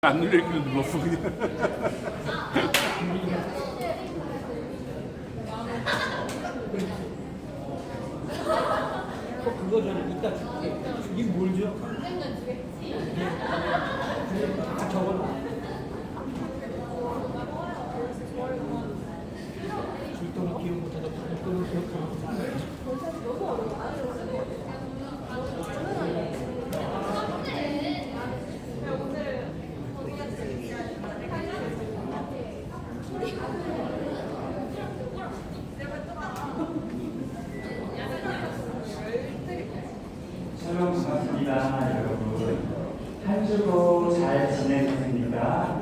안 눌리기로 눌렀어 그냥. 그거 전에 이따 줄게. 주긴 뭘 줘? 다 적어놔. 줄 동안 기억 못하다 그걸 기억하고. 샬롬 반갑습니다, 여러분. 한 주도 잘 지내셨습니까?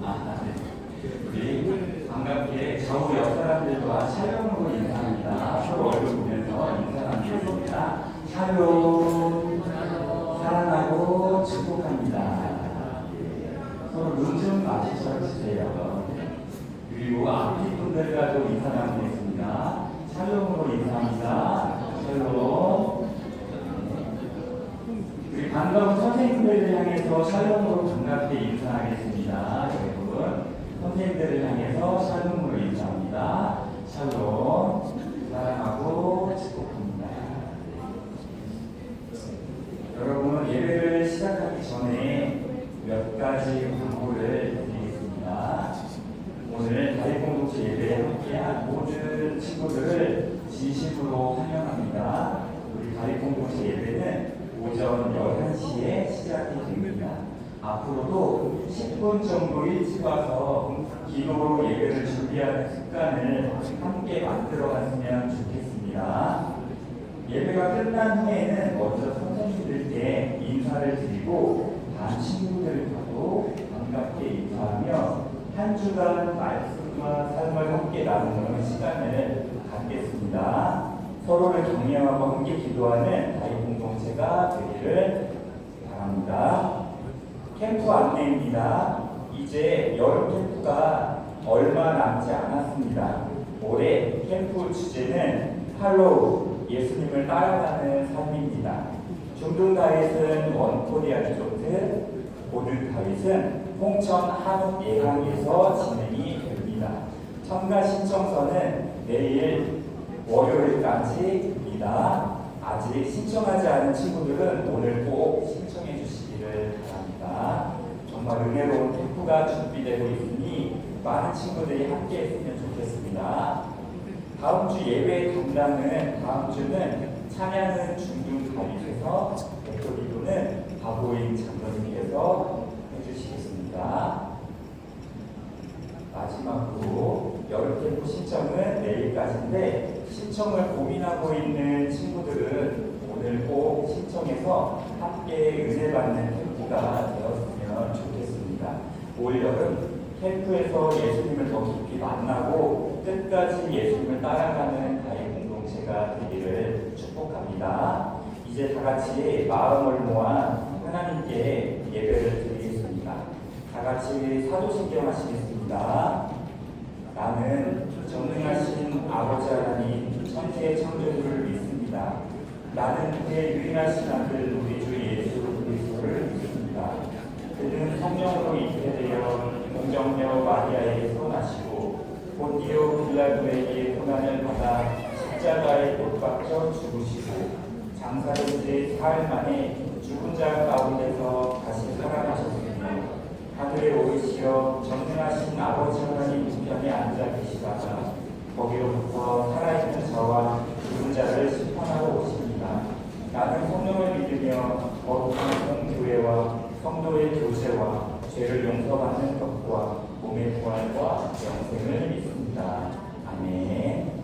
네. 우리 반갑게 좌우 옆 사람들과 샬롬으로 인사합니다. 서로 얼굴 보면서 인사 나누겠습니다. 샬롬, 사랑하고 축복합니다. 서로 눈 좀 마주쳐 주세요. 그리고 앞뒤 분들과도 인사 나누겠습니다. 샬롬으로 인사합니다. 샬롬. 우리 반가운 선생님들을 향해서 샬롬으로 반갑게 인사하겠습니다. 여러분, 선생님들을 향해서 샬롬으로 인사합니다. 샬롬, 사랑하고 축복합니다. 여러분, 예배를 시작하기 전에 몇 가지 광고를 드리겠습니다. 오늘 다윗공동체 예배에 함께한 모든 친구들을 진심으로 환영합니다. 우리 다윗공동체 예배는 오전 11시에 시작이 됩니다. 앞으로도 10분 정도 일찍 와서 기도로 예배를 준비하는 습관을 함께 만들어갔으면 좋겠습니다. 예배가 끝난 후에는 먼저 선생님들께 인사를 드리고 다른 친구들과도 반갑게 인사하며 한 주간 말씀과 삶을 함께 나누는 시간을 갖겠습니다. 서로를 격려하고 함께 기도하는 다윗 공동체가 되기를 바랍니다. 캠프 안내입니다. 이제 여름 캠프가 얼마 남지 않았습니다. 올해 캠프 주제는 할로우, 예수님을 따라가는 삶입니다. 중동 다윗은 원코리아 리조트, 보드 다윗은 홍천 한옥 예강에서 진행이 됩니다. 참가 신청서는 내일 월요일까지입니다. 아직 신청하지 않은 친구들은 오늘 꼭 신청해 주시기를 바랍니다. 정말 은혜로운 캠프가 준비되고 있으니 많은 친구들이 함께 했으면 좋겠습니다. 다음 주 예배 담당은 다음 주는 찬양은 중등 다윗에서 목소리로는 박오인 장로님께서 해주시겠습니다. 마지막으로 여름 캠프 신청은 내일까지인데 신청을 고민하고 있는 친구들은 오늘 꼭 신청해서 함께 은혜 받는 캠프가 되었으면 좋겠습니다. 올 여름 캠프에서 예수님을 더 깊이 만나고 끝까지 예수님을 따라가는 다윗 공동체가 되기를 축복합니다. 이제 다 같이 마음을 모아 하나님께 예배를 드리겠습니다. 다 같이 사도신경 하시겠습니다. 나는 전능하신 아버지 하나님 천지의 창조주를 믿습니다. 나는 그의 유일하신 아들 우리 주 예수 그리스도를 믿습니다. 그는 성령으로 잉태되어 공정녀 마리아에게서 나시고 본디오 빌라도에게 고난을 받아 십자가에 못 박혀 죽으시고 장사된 지 사흘 만에 죽은 자 가운데서 다시 살아나셨으며 하늘에 오르시어 전능하신 아버지 하나님 우편에 앉아 계시다가 거기로부터 살아있는 자와 죽은 자를 심판하러 오십니다. 나는 성령을 믿으며 거룩한 공교회와 성도의 교제와 죄를 용서받는 것과 몸의 부활과 영생을 믿습니다. 아멘.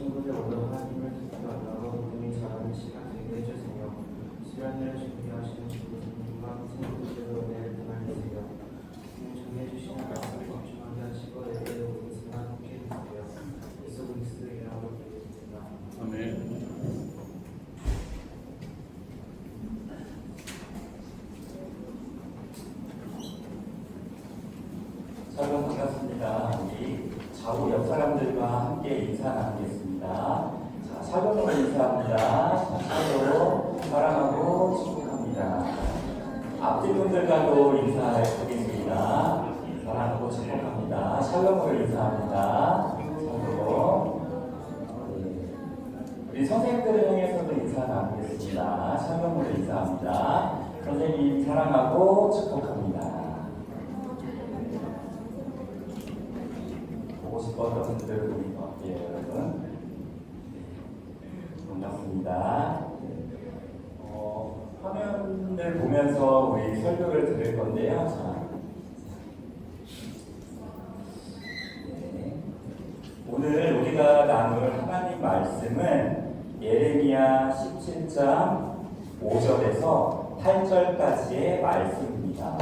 친구들 오늘 하나님을 듣기 만나고 믿음이 자라는 시간 되게 해주세요. 수련회를 준비하시는 친구들과 친구들로 내일 떠나주세요. 정해주시는 말씀 집중하게 하시고 내일 우리 생활 함께 해주세요. 예수 그리스도의 이름으로 기도드립니다. 아멘. 여러분 반갑습니다. 우리 좌우 옆 사람들과 함께 인사 나누겠습니다. 자, 샬롬으로 인사합니다. 자, 샬롬, 사랑하고 축복합니다. 앞뒤 분들과도 인사하겠습니다. 사랑하고 축복합니다. 샬롬으로 인사합니다. 샬롬. 네. 우리 선생님들을 향해서도 인사 나누겠습니다. 샬롬으로 인사합니다. 선생님 사랑하고 축복합니다. 보고 싶었던 분들을 보니까 여러분 반갑습니다. 화면을 보면서 우리 설교를 들을 건데요. 자, 네. 오늘 우리가 나눌 하나님 말씀은 예레미야 17장 5절에서 8절까지의 말씀입니다.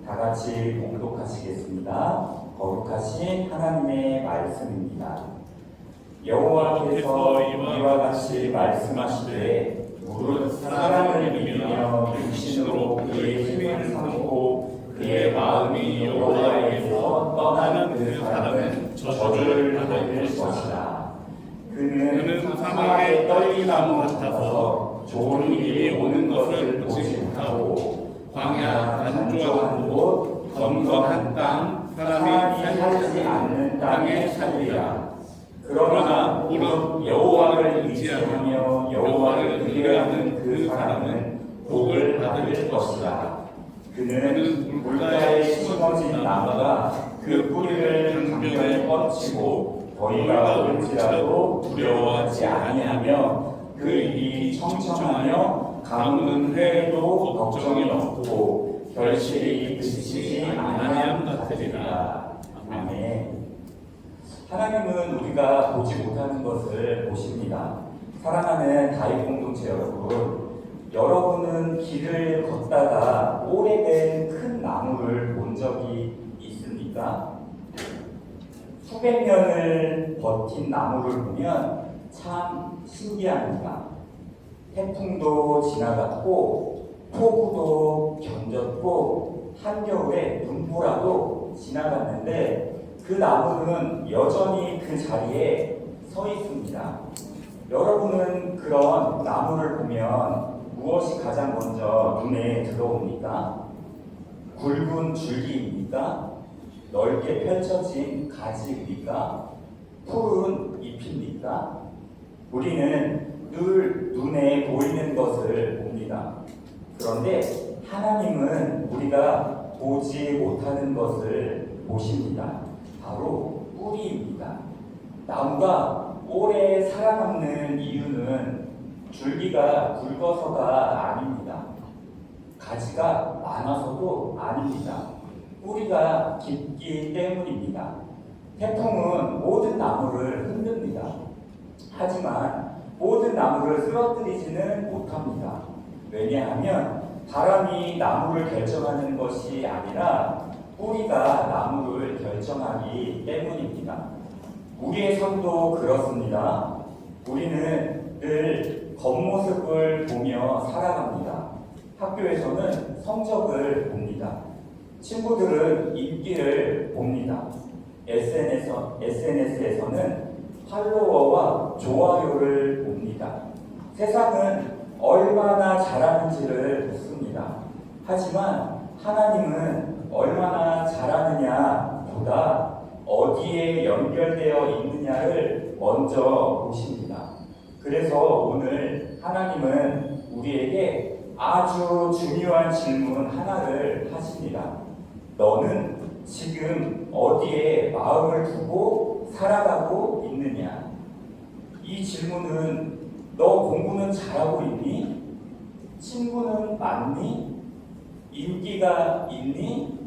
다 같이 봉독하시겠습니다. 거룩하신 하나님의 말씀입니다. 여호와께서 이와 같이 말씀하시되 무릇 사람을 믿으며 육신으로 그의 힘을 삼고 그의 마음이 여호와에게서 떠나는 그 사람은 저주를 받을 것이라. 그는 사막의 떨기나무 같아서 좋은 일이 오는 것을 보지 못하고 광야 단조한 곳 건건한 땅 사람이 살지 않는 땅에 살리라. 그러나 무릇 여호와를 의지하며 여호와를 의뢰하는 그 사람은 복을 받을 것이라. 그는 물가에 심어진 나무가 그 뿌리를 강변에 뻗치고 더위가 올지라도 두려워하지 아니하며 그 입이 청청하며 강은 해도 걱정이 없고 결실이 그치지 아니함 같으리라. 아멘. 하나님은 우리가 보지 못하는 것을 보십니다. 사랑하는 다윗 공동체 여러분, 여러분은 길을 걷다가 오래된 큰 나무를 본 적이 있습니까? 수백 년을 버틴 나무를 보면 참 신기합니다. 태풍도 지나갔고 폭우도 견뎠고 한겨울에 눈보라도 지나갔는데 그 나무는 여전히 그 자리에 서 있습니다. 여러분은 그런 나무를 보면 무엇이 가장 먼저 눈에 들어옵니까? 굵은 줄기입니까? 넓게 펼쳐진 가지입니까? 푸른 잎입니까? 우리는 늘 눈에 보이는 것을 봅니다. 그런데 하나님은 우리가 보지 못하는 것을 보십니다. 바로 뿌리입니다. 나무가 오래 살아남는 이유는 줄기가 굵어서가 아닙니다. 가지가 많아서도 아닙니다. 뿌리가 깊기 때문입니다. 태풍은 모든 나무를 흔듭니다. 하지만 모든 나무를 쓰러뜨리지는 못합니다. 왜냐하면 바람이 나무를 결정하는 것이 아니라 뿌리가 나무를 결정하기 때문입니다. 우리의 삶도 그렇습니다. 우리는 늘 겉모습을 보며 살아갑니다. 학교에서는 성적을 봅니다. 친구들은 인기를 봅니다. SNS에서는 팔로워와 좋아요를 봅니다. 세상은 얼마나 잘하는지를 묻습니다. 하지만 하나님은 얼마나 잘하느냐 보다 어디에 연결되어 있느냐를 먼저 보십니다. 그래서 오늘 하나님은 우리에게 아주 중요한 질문 하나를 하십니다. 너는 지금 어디에 마음을 두고 살아가고 있느냐? 이 질문은 너 공부는 잘하고 있니? 친구는 많니? 인기가 있니?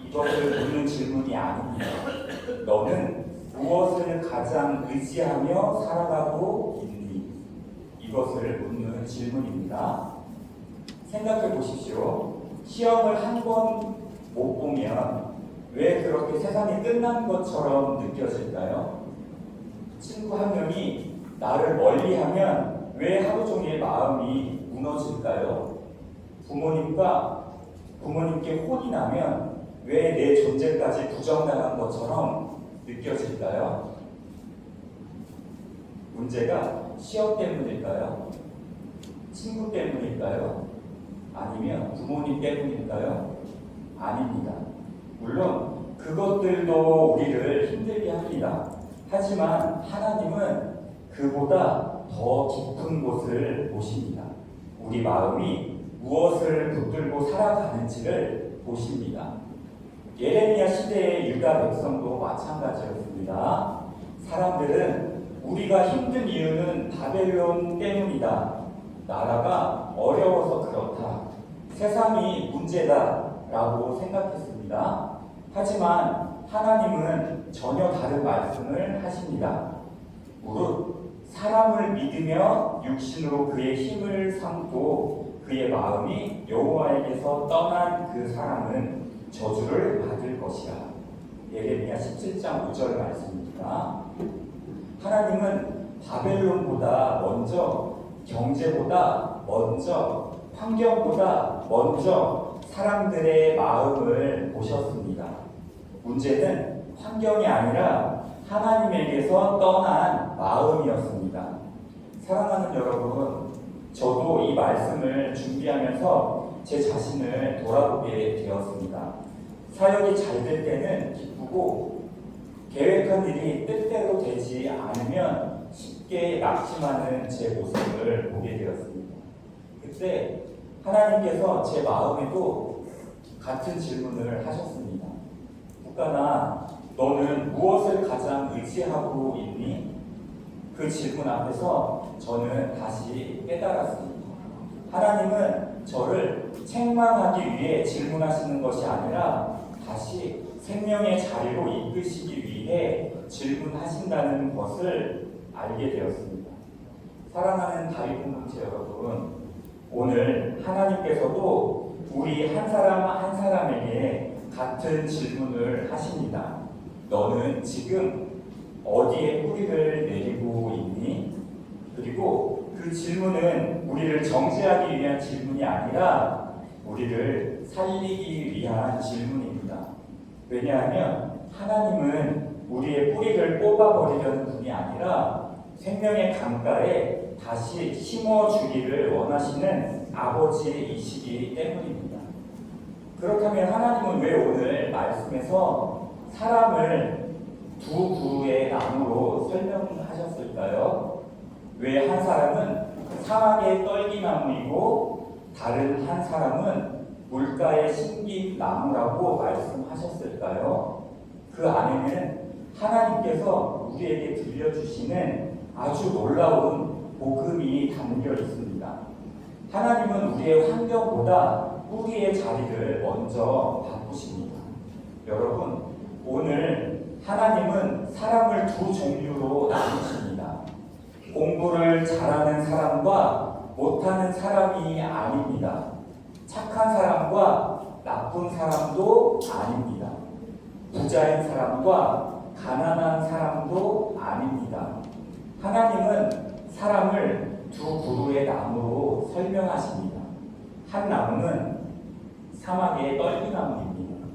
이것을 묻는 질문이 아닙니다. 너는 무엇을 가장 의지하며 살아가고 있니? 이것을 묻는 질문입니다. 생각해 보십시오. 시험을 한 번 못 보면 왜 그렇게 세상이 끝난 것처럼 느껴질까요? 친구 한 명이 나를 멀리하면 왜 하루 종일 마음이 무너질까요? 부모님께 혼이 나면 왜 내 존재까지 부정당한 것처럼 느껴질까요? 문제가 시험 때문일까요? 친구 때문일까요? 아니면 부모님 때문일까요? 아닙니다. 물론 그것들도 우리를 힘들게 합니다. 하지만 하나님은 그보다 더 깊은 곳을 보십니다. 우리 마음이 무엇을 붙들고 살아가는지를 보십니다. 예레미야 시대의 유다 백성도 마찬가지였습니다. 사람들은 우리가 힘든 이유는 바벨론 때문이다. 나라가 어려워서 그렇다. 세상이 문제다. 라고 생각했습니다. 하지만 하나님은 전혀 다른 말씀을 하십니다. 무릇 사람을 믿으며 육신으로 그의 힘을 삼고 그의 마음이 여호와에게서 떠난 그 사람은 저주를 받을 것이라. 예레미야 17장 5절 말씀입니다. 하나님은 바벨론보다 먼저, 경제보다 먼저, 환경보다 먼저 사람들의 마음을 보셨습니다. 문제는 환경이 아니라 하나님에게서 떠난 마음이었습니다. 사랑하는 여러분, 저도 이 말씀을 준비하면서 제 자신을 돌아보게 되었습니다. 사역이 잘 될 때는 기쁘고 계획한 일이 뜻대로 되지 않으면 쉽게 낙심하는 제 모습을 보게 되었습니다. 그때 하나님께서 제 마음에도 같은 질문을 하셨습니다. 국가나 너는 무엇을 가장 의지하고 있니? 그 질문 앞에서 저는 다시 깨달았습니다. 하나님은 저를 책망하기 위해 질문하시는 것이 아니라 다시 생명의 자리로 이끄시기 위해 질문하신다는 것을 알게 되었습니다. 사랑하는 다윗 공동체 여러분, 오늘 하나님께서도 우리 한 사람 한 사람에게 같은 질문을 하십니다. 너는 지금 어디에 뿌리를 내리고 있니? 그리고 그 질문은 우리를 정죄하기 위한 질문이 아니라 우리를 살리기 위한 질문입니다. 왜냐하면 하나님은 우리의 뿌리를 뽑아버리려는 분이 아니라 생명의 강가에 다시 심어주기를 원하시는 아버지이시기 때문입니다. 그렇다면 하나님은 왜 오늘 말씀에서 사람을 두 그루의 나무로 설명하셨을까요? 왜 한 사람은 사막의 떨기나무이고 다른 한 사람은 물가에 심긴 나무라고 말씀하셨을까요? 그 안에는 하나님께서 우리에게 들려주시는 아주 놀라운 복음이 담겨 있습니다. 하나님은 우리의 환경보다 뿌리의 자리를 먼저 바꾸십니다. 여러분, 오늘 하나님은 사람을 두 종류로 나누십니다. 공부를 잘하는 사람과 못하는 사람이 아닙니다. 착한 사람과 나쁜 사람도 아닙니다. 부자인 사람과 가난한 사람도 아닙니다. 하나님은 사람을 두 그루의 나무로 설명하십니다. 한 나무는 사막의 떨기나무입니다.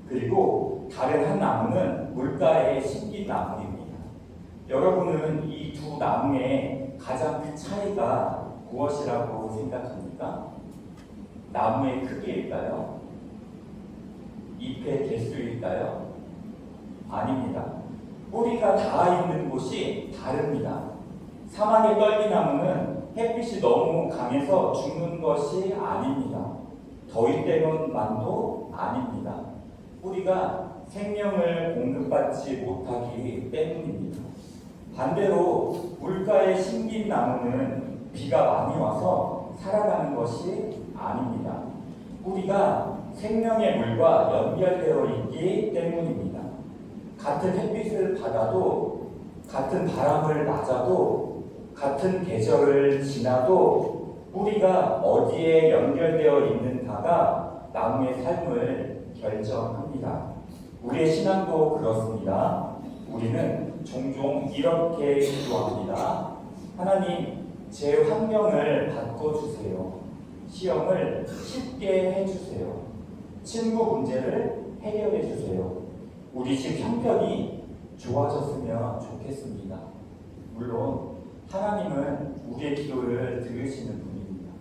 그리고 다른 한 나무는 물가에 심긴 나무입니다. 여러분은 이 두 나무의 가장 큰 차이가 무엇이라고 생각합니까? 나무의 크기일까요? 잎의 개수일까요? 아닙니다. 뿌리가 닿아 있는 곳이 다릅니다. 사막의 떨기나무는 햇빛이 너무 강해서 죽는 것이 아닙니다. 더위 때문만도 아닙니다. 뿌리가 생명을 공급받지 못하기 때문입니다. 반대로 물가에 심긴 나무는 비가 많이 와서 살아가는 것이 아닙니다. 뿌리가 생명의 물과 연결되어 있기 때문입니다. 같은 햇빛을 받아도, 같은 바람을 맞아도, 같은 계절을 지나도 뿌리가 어디에 연결되어 있는가가 나무의 삶을 결정합니다. 우리의 신앙도 그렇습니다. 우리는 종종 이렇게 기도합니다. 하나님, 제 환경을 바꿔주세요. 시험을 쉽게 해주세요. 친구 문제를 해결해 주세요. 우리 집 형편이 좋아졌으면 좋겠습니다. 물론 하나님은 우리의 기도를 들으시는 분입니다.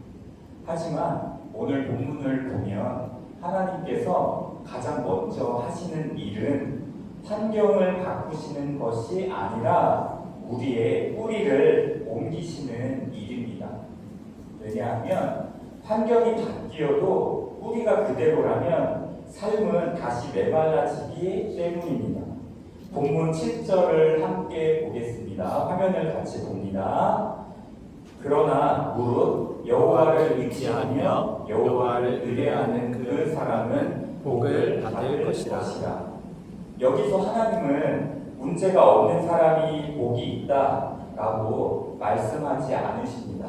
하지만 오늘 본문을 보면 하나님께서 가장 먼저 하시는 일은 환경을 바꾸시는 것이 아니라 우리의 뿌리를 옮기시는 일입니다. 왜냐하면 환경이 바뀌어도 뿌리가 그대로라면 삶은 다시 메말라지기 때문입니다. 본문 7절을 함께 보겠습니다. 화면을 같이 봅니다. 그러나 무릇 여호와를 의지하며 여호와를 의뢰하는 그 사람은 복을 받을 것이라. 여기서 하나님은 문제가 없는 사람이 복이 있다라고 말씀하지 않으십니다.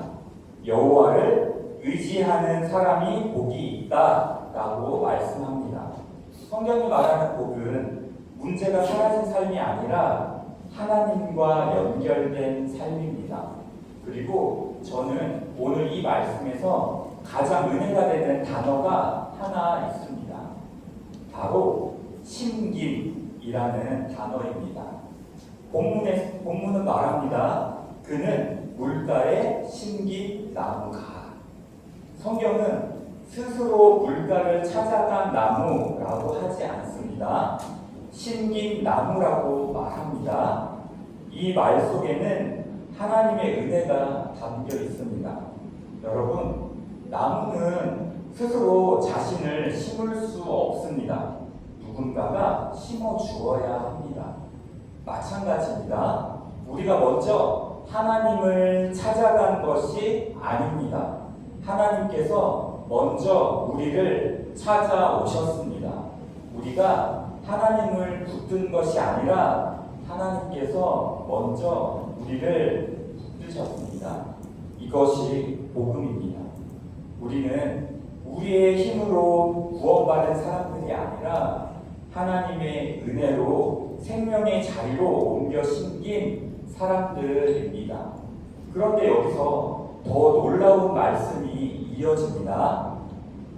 여호와를 의지하는 사람이 복이 있다라고 말씀합니다. 성경이 말하는 복은 문제가 사라진 삶이 아니라 하나님과 연결된 삶입니다. 그리고 저는 오늘 이 말씀에서 가장 은혜가 되는 단어가 하나 있습니다. 바로 심김이라는 단어입니다. 본문은 말합니다. 그는 물가에 심긴 나무가. 성경은 스스로 물가를 찾아간 나무라고 하지 않습니다. 심긴 나무라고 말합니다. 이 말 속에는 하나님의 은혜가 담겨 있습니다. 여러분, 나무는 스스로 자신을 심을 수 없습니다. 누군가가 심어 주어야 합니다. 마찬가지입니다. 우리가 먼저 하나님을 찾아간 것이 아닙니다. 하나님께서 먼저 우리를 찾아오셨습니다. 우리가 하나님을 붙든 것이 아니라 하나님께서 먼저 우리를 붙드셨습니다. 이것이 복음입니다. 우리는 우리의 힘으로 구원받은 사람들이 아니라 하나님의 은혜로 생명의 자리로 옮겨 심긴 사람들입니다. 그런데 여기서 더 놀라운 말씀이 이어집니다.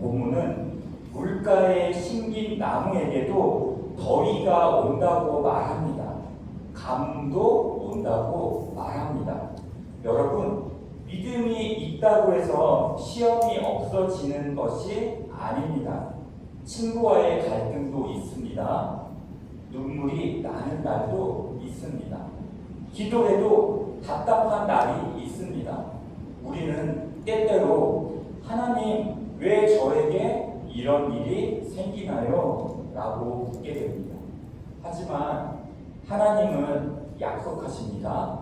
본문은 물가에 심긴 나무에게도 더위가 온다고 말합니다. 감도 온다고 말합니다. 여러분, 믿음이 있다고 해서 시험이 없어지는 것이 아닙니다. 친구와의 갈등도 있습니다. 눈물이 나는 날도 있습니다. 기도해도 답답한 날이 있습니다. 우리는 때때로 하나님, 왜 저에게 이런 일이 생기나요? 라고 묻게 됩니다. 하지만 하나님은 약속하십니다.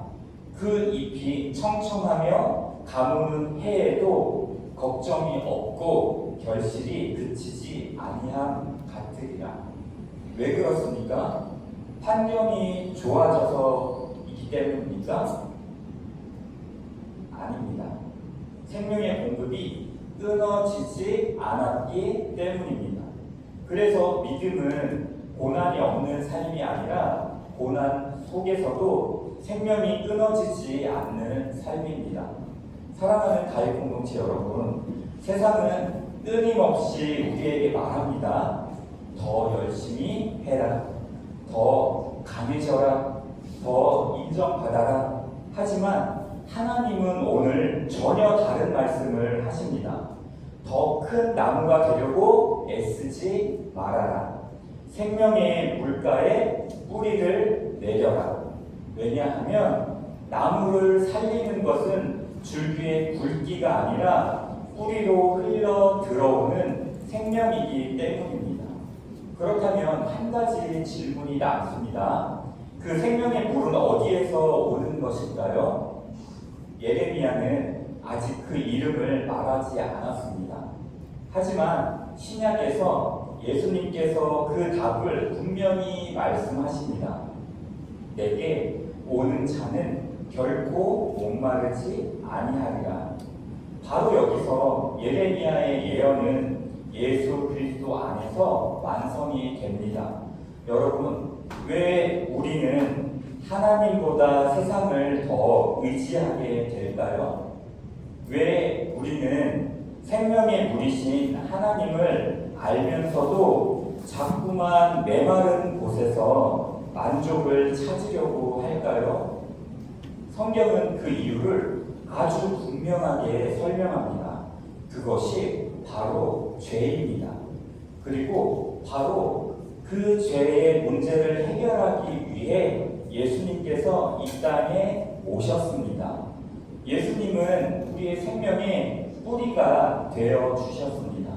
그 잎이 청청하며 가무는 해에도 걱정이 없고 결실이 그치지 아니함 같으리라. 왜 그렇습니까? 환경이 좋아져서이기 때문입니까? 아닙니다. 생명의 공급이 끊어지지 않았기 때문입니다. 그래서 믿음은 고난이 없는 삶이 아니라 고난 속에서도 생명이 끊어지지 않는 삶입니다. 사랑하는 가입 공동체 여러분, 세상은 끊임없이 우리에게 말합니다. 더 열심히 해라. 더 강해져라. 더 인정받아라. 하지만 하나님은 오늘 전혀 다른 말씀을 하십니다. 더 큰 나무가 되려고 애쓰지 말아라. 생명의 물가에 뿌리를 내려라. 왜냐하면 나무를 살리는 것은 줄기의 굵기가 아니라 뿌리로 흘러 들어오는 생명이기 때문입니다. 그렇다면 한 가지 질문이 남습니다. 그 생명의 물은 어디에서 오는 것일까요? 예레미야는 아직 그 이름을 말하지 않았습니다. 하지만 신약에서 예수님께서 그 답을 분명히 말씀하십니다. 내게 오는 자는 결코 목마르지 아니하리라. 바로 여기서 예레미야의 예언은 예수 그리스도 안에서 완성이 됩니다. 여러분, 왜 우리는 하나님보다 세상을 더 의지하게 될까요? 왜 우리는 생명의 물이신 하나님을 알면서도 자꾸만 메마른 곳에서 만족을 찾으려고 할까요? 성경은 그 이유를 아주 분명하게 설명합니다. 그것이 바로 죄입니다. 그리고 바로 그 죄의 문제를 해결하기 위해 예수님께서 이 땅에 오셨습니다. 예수님은 우리의 생명의 뿌리가 되어 주셨습니다.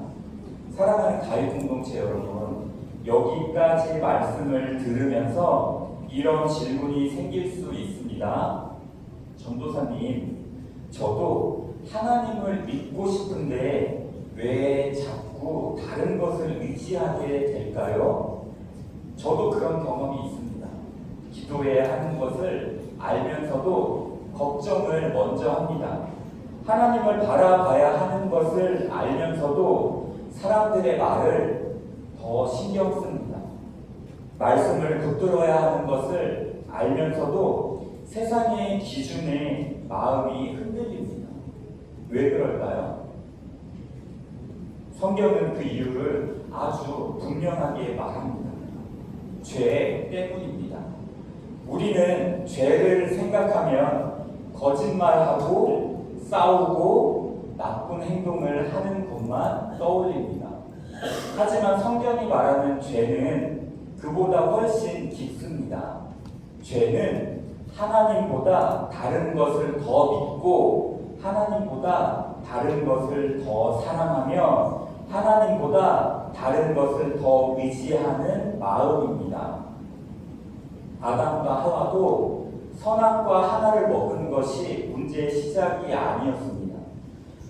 사랑하는 가입 공동체 여러분, 여기까지 말씀을 들으면서 이런 질문이 생길 수 있습니다. 전도사님, 저도 하나님을 믿고 싶은데 왜 자꾸 다른 것을 의지하게 될까요? 저도 그런 경험이 있습니다. 기도해야 하는 것을 알면서도 걱정을 먼저 합니다. 하나님을 바라봐야 하는 것을 알면서도 사람들의 말을 더 신경 씁니다. 말씀을 붙들어야 하는 것을 알면서도 세상의 기준에 마음이 흔들립니다. 왜 그럴까요? 성경은 그 이유를 아주 분명하게 말합니다. 죄 때문입니다. 우리는 죄를 생각하면 거짓말하고 싸우고 나쁜 행동을 하는 것만 떠올립니다. 하지만 성경이 말하는 죄는 그보다 훨씬 깊습니다. 죄는 하나님보다 다른 것을 더 믿고 하나님보다 다른 것을 더 사랑하며 하나님보다 다른 것을 더 의지하는 마음입니다. 아담과 하와도 선악과 하나를 먹은 것이 문제의 시작이 아니었습니다.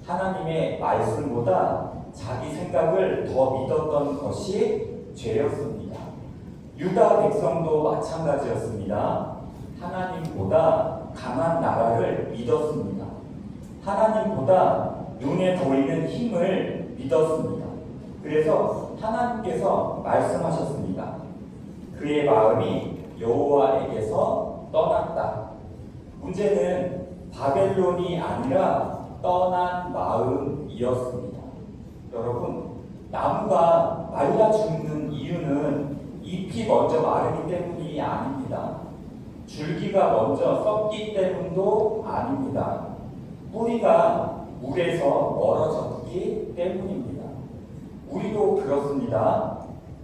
하나님의 말씀보다 자기 생각을 더 믿었던 것이 죄였습니다. 유다 백성도 마찬가지였습니다. 하나님보다 강한 나라를 믿었습니다. 하나님보다 눈에 보이는 힘을 믿었습니다. 그래서 하나님께서 말씀하셨습니다. 그의 마음이 여호와에게서 떠났다. 문제는 바벨론이 아니라 떠난 마음이었습니다. 여러분, 나무가 말라 죽는 이유는 잎이 먼저 마르기 때문이 아닙니다. 줄기가 먼저 썩기 때문도 아닙니다. 뿌리가 물에서 멀어졌기 때문입니다. 우리도 그렇습니다.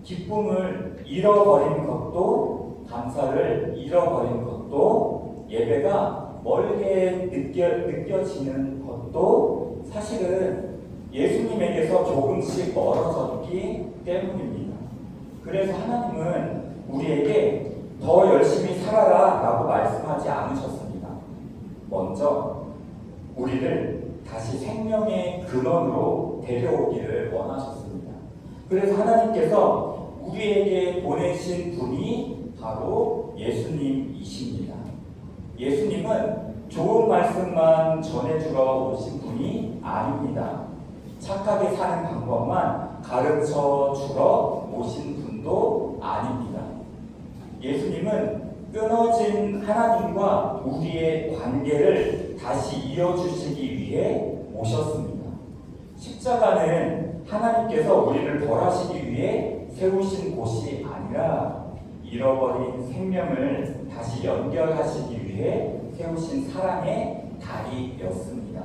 기쁨을 잃어버린 것도, 감사를 잃어버린 것도, 예배가 멀게 느껴지는 것도 사실은 예수님에게서 조금씩 멀어졌기 때문입니다. 그래서 하나님은 우리에게 더 열심히 살아라 라고 말씀하지 않으셨습니다. 먼저 우리를 다시 생명의 근원으로 데려오기를 원하셨습니다. 그래서 하나님께서 우리에게 보내신 분이 바로 예수님이십니다. 예수님은 좋은 말씀만 전해주러 오신 분이 아닙니다. 착하게 사는 방법만 가르쳐 주러 오신 분도 아닙니다. 예수님은 끊어진 하나님과 우리의 관계를 다시 이어주시기 위해 오셨습니다. 십자가는 하나님께서 우리를 벌하시기 위해 세우신 곳이 아니라 잃어버린 생명을 다시 연결하시기 위해 세우신 사랑의 다리였습니다.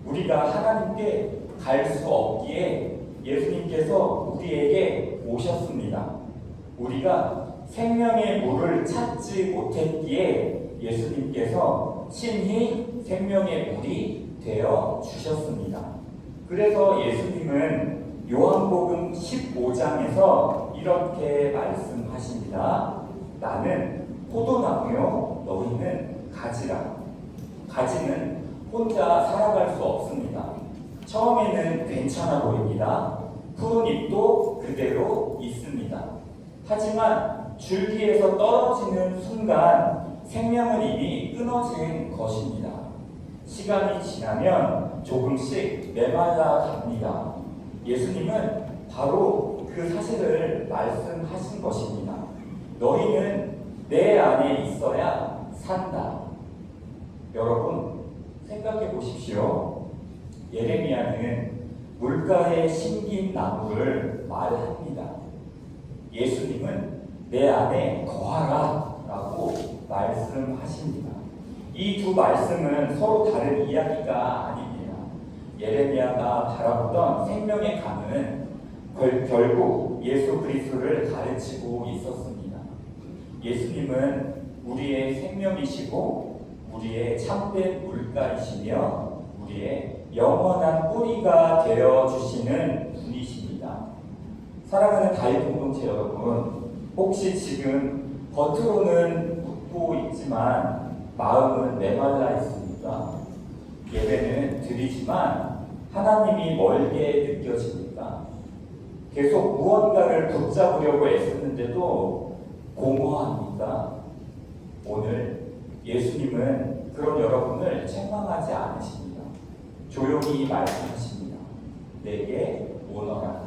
우리가 하나님께 갈 수 없기에 예수님께서 우리에게 오셨습니다. 우리가 생명의 물을 찾지 못했기에 예수님께서 친히 생명의 물이 되어 주셨습니다. 그래서 예수님은 요한복음 15장에서 이렇게 말씀하십니다. 나는 포도나무요, 너희는 가지라. 가지는 혼자 살아갈 수 없습니다. 처음에는 괜찮아 보입니다. 푸른 잎도 그대로 있습니다. 하지만 줄기에서 떨어지는 순간 생명은 이미 끊어진 것입니다. 시간이 지나면 조금씩 메말라 갑니다. 예수님은 바로 그 사실을 말씀하신 것입니다. 너희는 내 안에 있어야 산다. 여러분 생각해 보십시오. 예레미야는 물가에 심긴 나무를 말합니다. 예수님은 내 안에 거하라 라고 말씀하십니다. 이 두 말씀은 서로 다른 이야기가 아닙니다. 예레미야가 바라보던 생명의 강은 결국 예수 그리스도를 가르치고 있었습니다. 예수님은 우리의 생명이시고 우리의 참된 물가이시며 우리의 영원한 뿌리가 되어주시는 분이십니다. 사랑하는 다윗 공동체 여러분, 혹시 지금 겉으로는 웃고 있지만 마음은 메말라 있습니까? 예배는 드리지만 하나님이 멀게 느껴집니까? 계속 무언가를 붙잡으려고 애쓰는데도 공허합니까? 오늘 예수님은 그런 여러분을 책망하지 않으십니다. 조용히 말씀하십니다. 내게 오너라.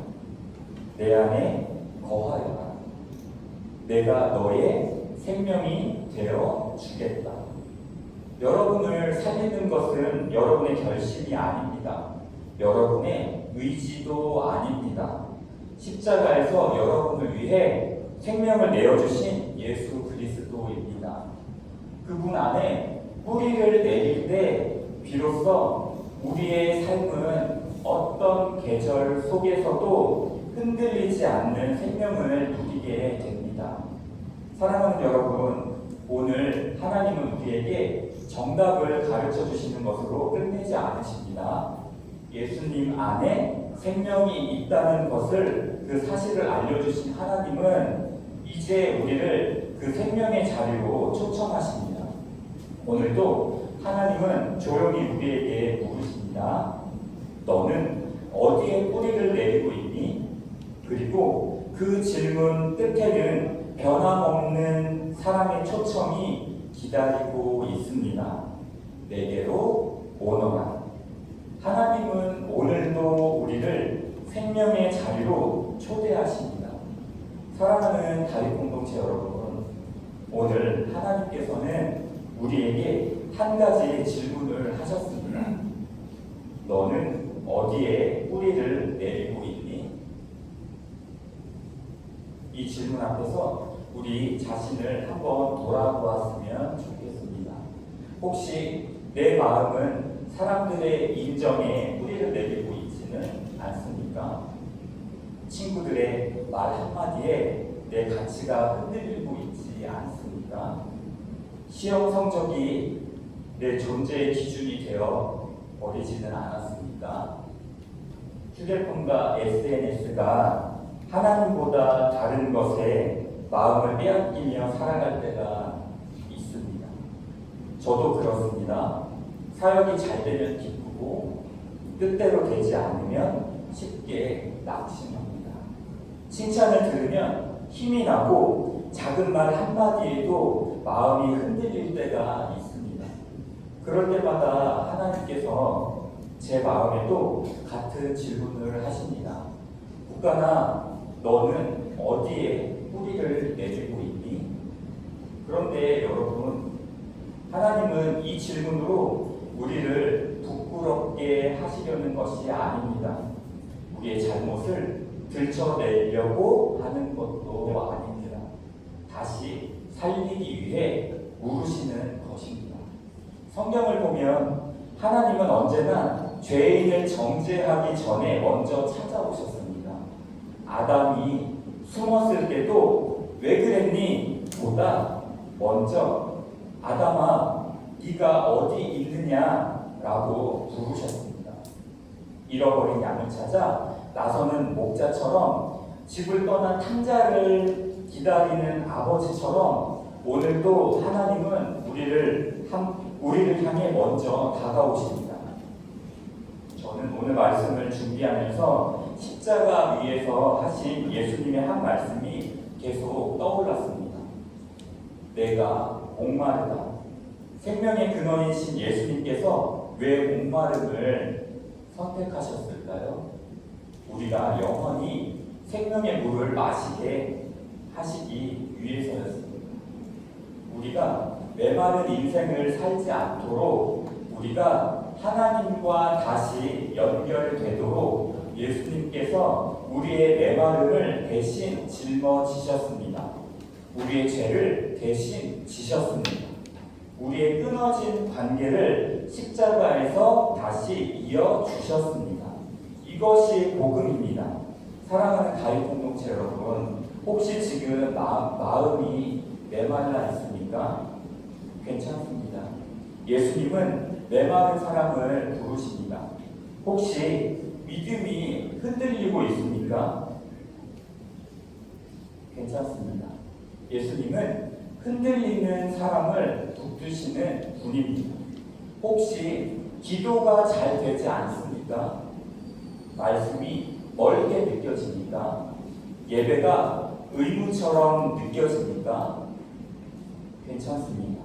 내 안에 거하여라. 내가 너의 생명이 되어 주겠다. 여러분을 살리는 것은 여러분의 결심이 아닙니다. 여러분의 의지도 아닙니다. 십자가에서 여러분을 위해 생명을 내어주신 예수 그리스도입니다. 그분 안에 뿌리를 내릴 때 비로소 우리의 삶은 어떤 계절 속에서도 흔들리지 않는 생명을 누리게 됩니다. 사랑하는 여러분, 오늘 하나님은 우리에게 정답을 가르쳐 주시는 것으로 끝내지 않으십니다. 예수님 안에 생명이 있다는 것을, 그 사실을 알려주신 하나님은 이제 우리를 그 생명의 자리로 초청하십니다. 오늘도 하나님은 조용히 우리에게 물으십니다. 너는 어디에 뿌리를 내리고 있니? 그리고 그 질문 끝에는 변함없는 사랑의 초청이 기다리고 있습니다. 내게로 오너라. 하나님은 오늘도 우리를 생명의 자리로 초대하십니다. 사랑하는 다윗 공동체 여러분, 오늘 하나님께서는 우리에게 한 가지 질문을 하셨습니다. 너는 어디에 뿌리를 내리고 있니? 이 질문 앞에서 우리 자신을 한번 돌아보았으면 좋겠습니다. 혹시 내 마음은 사람들의 인정에 뿌리를 내리고 있지는 않습니까? 친구들의 말 한마디에 내 가치가 흔들리고 있지 않습니까? 시험 성적이 내 존재의 기준이 되어 버리지는 않았습니까? 휴대폰과 SNS가 하나님보다 다른 것에 마음을 빼앗기며 살아갈 때가 있습니다. 저도 그렇습니다. 사역이 잘 되면 기쁘고 뜻대로 되지 않으면 쉽게 낙심합니다. 칭찬을 들으면 힘이 나고 작은 말 한마디에도 마음이 흔들릴 때가 있습니다. 그럴 때마다 하나님께서 제 마음에도 같은 질문을 하십니다. 국가나 너는 어디에 뿌리를 내리고 있니? 그런데 여러분, 하나님은 이 질문으로 우리를 부끄럽게 하시려는 것이 아닙니다. 우리의 잘못을 들춰내려고 하는 것도 아닙니다. 다시 살리기 위해 물으시는 것입니다. 성경을 보면 하나님은 언제나 죄인을 정죄하기 전에 먼저 찾아오셨습니다. 아담이 숨었을 때도 왜 그랬니? 보다 먼저 아담아 네가 어디 있느냐라고 부르셨습니다. 잃어버린 양을 찾아 나서는 목자처럼 집을 떠난 탕자를 기다리는 아버지처럼 오늘도 하나님은 우리를 향해 먼저 다가오십니다. 저는 오늘 말씀을 준비하면서 십자가 위에서 하신 예수님의 한 말씀이 계속 떠올랐습니다. 내가 목마르다. 생명의 근원이신 예수님께서 왜 목마름을 선택하셨을까요? 우리가 영원히 생명의 물을 마시게 하시기 위해서였습니다. 우리가 메마른 인생을 살지 않도록 우리가 하나님과 다시 연결되도록 예수님께서 우리의 메마름을 대신 짊어지셨습니다. 우리의 죄를 대신 지셨습니다. 우리의 끊어진 관계를 십자가에서 다시 이어주셨습니다. 이것이 복음입니다. 사랑하는 가입 공동체 여러분, 혹시 지금 마음이 메말라 있습니까? 괜찮습니다. 예수님은 메마른 사람을 부르십니다. 혹시 믿음이 흔들리고 있습니까? 괜찮습니다. 예수님은 흔들리는 사람을 붙드시는 분입니다. 혹시 기도가 잘 되지 않습니까? 말씀이 멀게 느껴집니까? 예배가 의무처럼 느껴집니까? 괜찮습니다.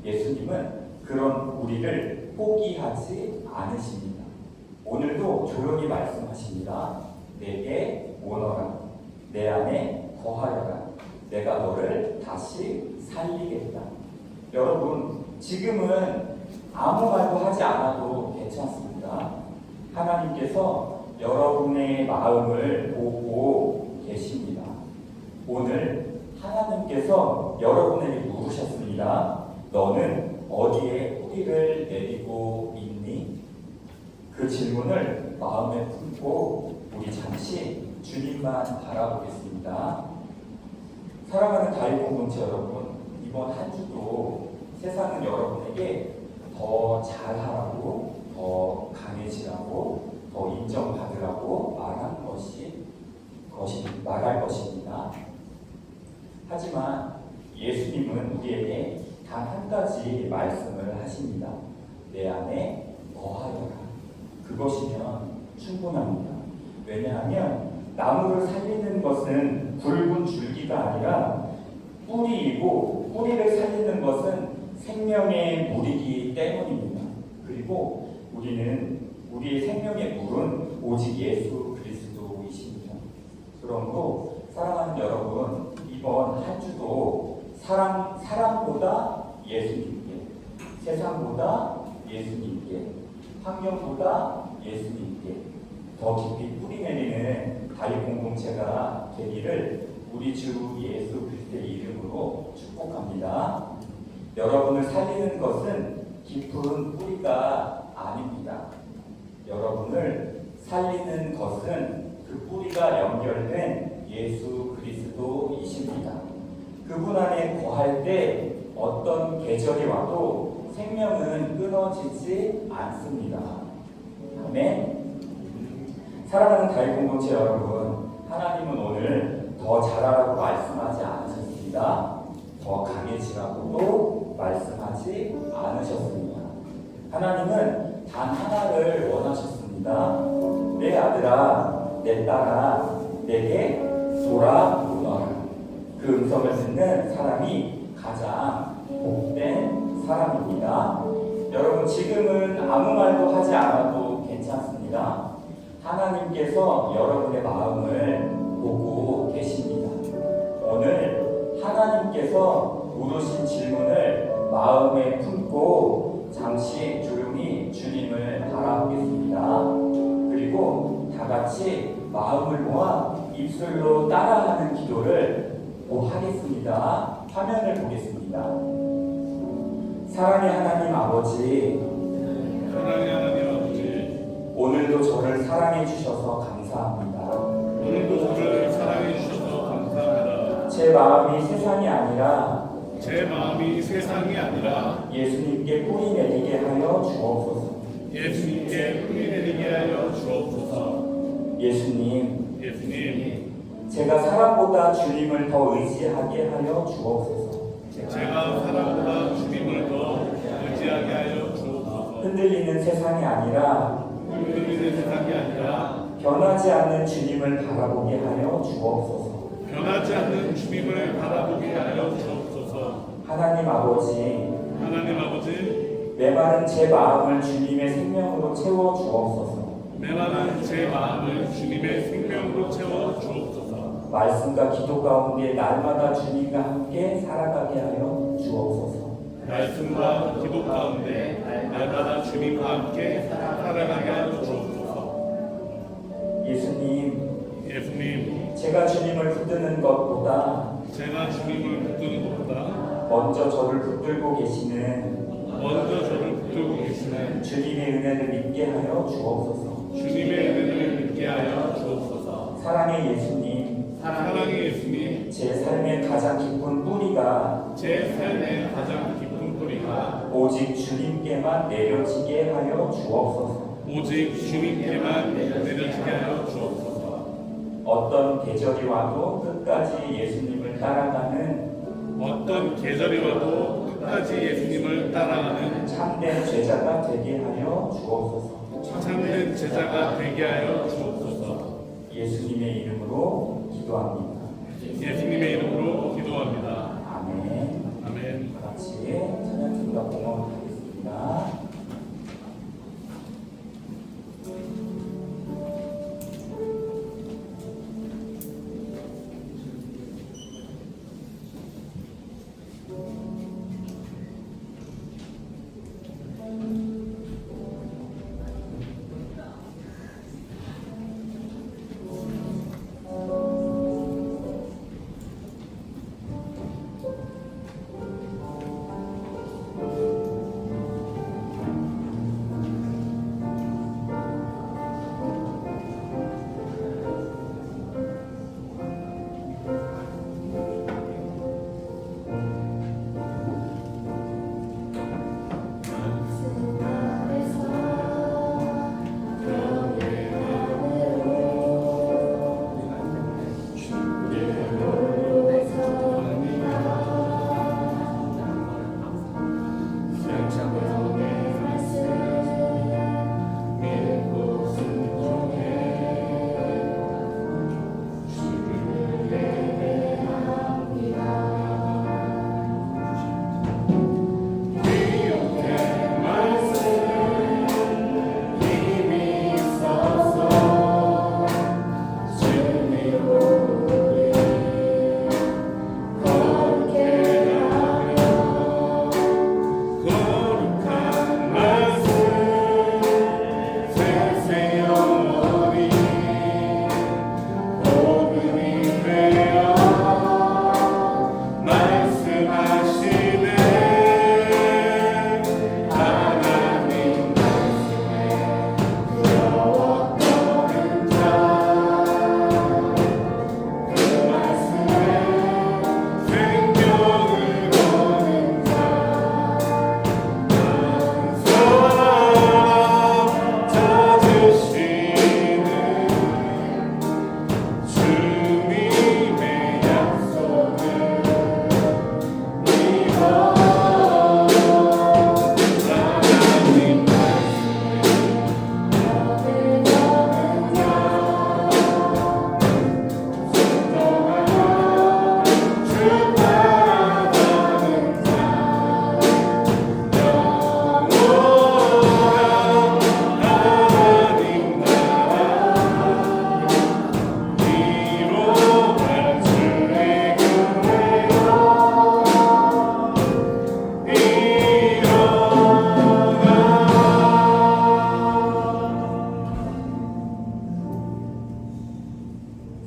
예수님은 그런 우리를 포기하지 않으십니다. 오늘도 조용히 말씀하십니다. 내게 오너라. 내 안에 거하여라. 내가 너를 다시 살리겠다. 여러분, 지금은 아무 말도 하지 않아도 괜찮습니다. 하나님께서 여러분의 마음을 보고 계십니다. 오늘 하나님께서 여러분에게 물으셨습니다. 너는 어디에 뿌리를 내리고 있니? 그 질문을 마음에 품고 우리 잠시 주님만 바라보겠습니다. 사랑하는 가입 공동체 여러분, 이번 한 주도 세상은 여러분에게 더 잘하라고, 더 강해지라고, 더 인정받으라고 말할 것입니다. 하지만 예수님은 우리에게 단 한 가지 말씀을 하십니다. 내 안에 거하여라. 그것이면 충분합니다. 왜냐하면 나무를 살리는 것은 굵은 줄기가 아니라 뿌리이고, 뿌리를 살리는 것은 생명의 물이기 때문입니다. 그리고 우리의 생명의 물은 오직 예수 그리스도이십니다. 그러므로 사랑하는 여러분, 이번 한 주도 사람보다 예수님께, 세상보다 예수님께, 환경보다 예수님께 더 깊이 뿌리내리는 가입 공동체가 되기를 우리 주 예수 그리스도의 이름으로 축복합니다. 여러분을 살리는 것은 깊은 뿌리가 아닙니다. 여러분을 살리는 것은 그 뿌리가 연결된 예수 그리스도이십니다. 그분 안에 거할 때 어떤 계절이 와도 생명은 끊어지지 않습니다. 아멘. 사랑하는 가입 공동체 여러분, 하나님은 오늘 더 잘하라고 말씀하지 않으셨습니다. 더 강해지라고도 말씀하지 않으셨습니다. 하나님은 단 하나를 원하셨습니다. 내 아들아, 내 딸아, 내게 돌아오너라. 그 음성을 듣는 사람이 가장 복된 사람입니다. 여러분, 지금은 아무 말도 하지 않아도 괜찮습니다. 하나님께서 여러분의 마음을 보고 계십니다. 오늘 하나님께서 물으신 질문을 마음에 품고 잠시 조용히 주님을 바라보겠습니다. 그리고 다 같이 마음을 모아 입술로 따라하는 기도를 하겠습니다. 화면을 보겠습니다. 사랑의 하나님 아버지, 사랑의 하나님 아버지, 오늘도 저를 사랑해 주셔서 감사합니다. 오늘도 저를 사랑해 주셔서 감사합니다. 제 마음이 세상이 아니라 제 마음이 세상이 아니라 예수님께 뿌리 내리게 하여 주옵소서. 예수님께 뿌리 내리게 하여 주옵소서. 예수님, 예수님, 제가 사람보다 주님을 더 의지하게 하여 주옵소서. 제가 사람보다 주님을 더 의지하게 하여 주옵소서. 흔들리는 세상이 아니라 흔들리는 세상이 아니라 변하지 않는 주님을 바라보게 하여 주옵소서. 변하지 않는 주님을 바라보게 하여 주옵소서. 하나님 아버지, 하나님 아버지, 메마른 제 마음을 주님의 생명으로 채워 주옵소서. 메마른 제 마음을 주님의 생명으로 채워 주옵소서. 말씀과 기도 가운데 날마다 주님과 함께 살아가게 하여 주옵소서. 말씀과 기도 가운데 날마다 주님과 함께 살아가게 하여 주옵소서. 예수님, 제가 주님을 붙드는 것보다 제가 주님을 붙드는 것보다 먼저 저를 붙들고 계시는 먼저 저를 붙들고 계시는 주님의 은혜를 믿게 하여 주옵소서. 주님의 은혜를 믿게 하여 주옵소서. 사랑의 예수님, 사랑의 예수님, 제 삶의 가장 깊은 뿌리가 제 삶의 가장 깊은 뿌리가 오직 주님께만 내려지게 하여 주옵소서. 오직 주님께만 내려지게 하여 주옵소서. 어떤 계절이 와도 끝까지 예수님을 따라가는 어떤 계절이 와도 끝까지 예수님을 따라가는 참된 제자가 되게 하여 주옵소서. 참된 제자가 되게 하여 주옵소서. 예수님의 이름으로 기도합니다. 예수님의 이름으로 기도합니다. 아멘. 아멘. 다 같이 찬양팀과 공헌하겠습니다.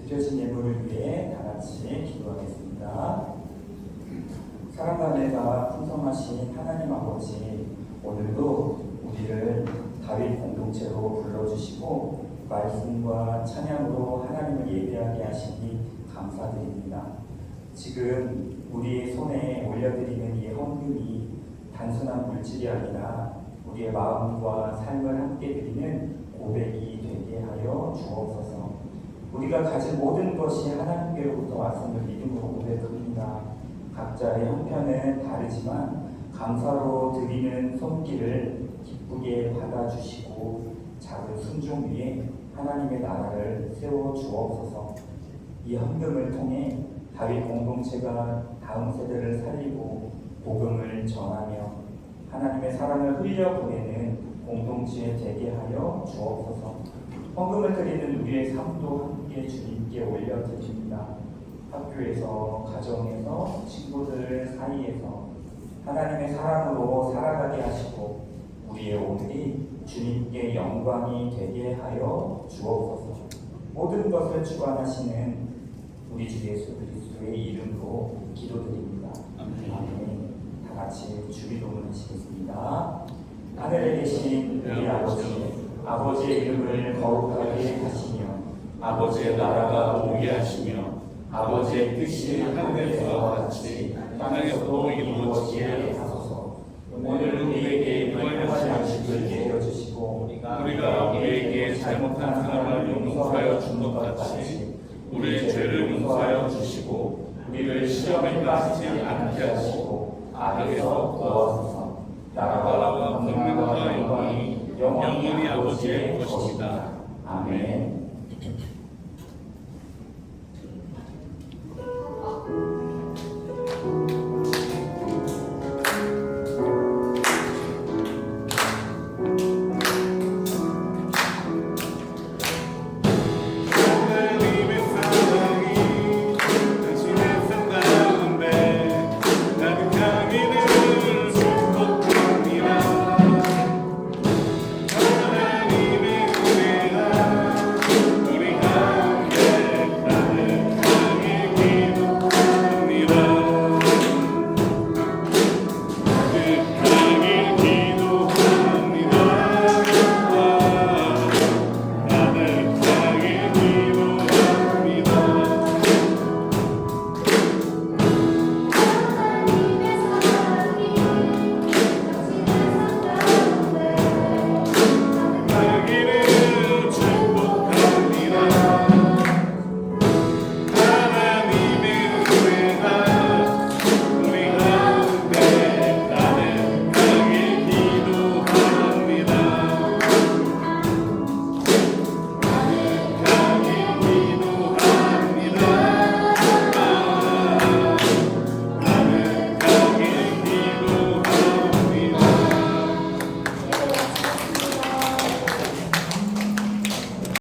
드려진 예물을 위해 다 같이 기도하겠습니다. 사랑과 은혜가 풍성하신 하나님 아버지, 오늘도 우리를 다윗 공동체로 불러주시고 말씀과 찬양으로 하나님을 예배하게 하시니 감사드립니다. 지금 우리 손에 올려드리는 이 헌금이 단순한 물질이 아니라 우리의 마음과 삶을 함께 드리는 고백이 되게 하여 주옵소서. 우리가 가진 모든 것이 하나님께로부터 왔음을 믿음으로 고백합니다. 각자의 형편은 다르지만 감사로 드리는 손길을 기쁘게 받아주시고 작은 순종 위에 하나님의 나라를 세워 주옵소서. 이 헌금을 통해 다윗 공동체가 다음 세대를 살리고 복음을 전하며 하나님의 사랑을 흘려보내는 공동체 되게 하여 주옵소서. 헌금을 드리는 우리의 삶도 함께 주님께 올려드립니다. 학교에서, 가정에서, 친구들 사이에서 하나님의 사랑으로 살아가게 하시고 우리의 오늘이 주님께 영광이 되게 하여 주옵소서. 모든 것을 주관하시는 우리 주 예수 그리스도의 이름으로 기도드립니다. 아멘. 다 같이 주기도문 하시겠습니다. 하늘에 계신 우리 아버지의 이름을 거룩하게 하시며 아버지의 나라가 오게 하시며 아버지의 뜻이 하늘에서와 같이 땅에서도 이루어지게 하소서. 오늘 우리에게 일용할 양식을 내려주시고 우리가 우리에게 잘못한 사람을 용서하여 준 것 같이 우리의 죄를 용서하여 주시고 우리를 시험에 빠지지 않게 하시고 악에서 구하소서. 나라와 권능과 영광이 영원히 아버지의 것입니다. 아멘.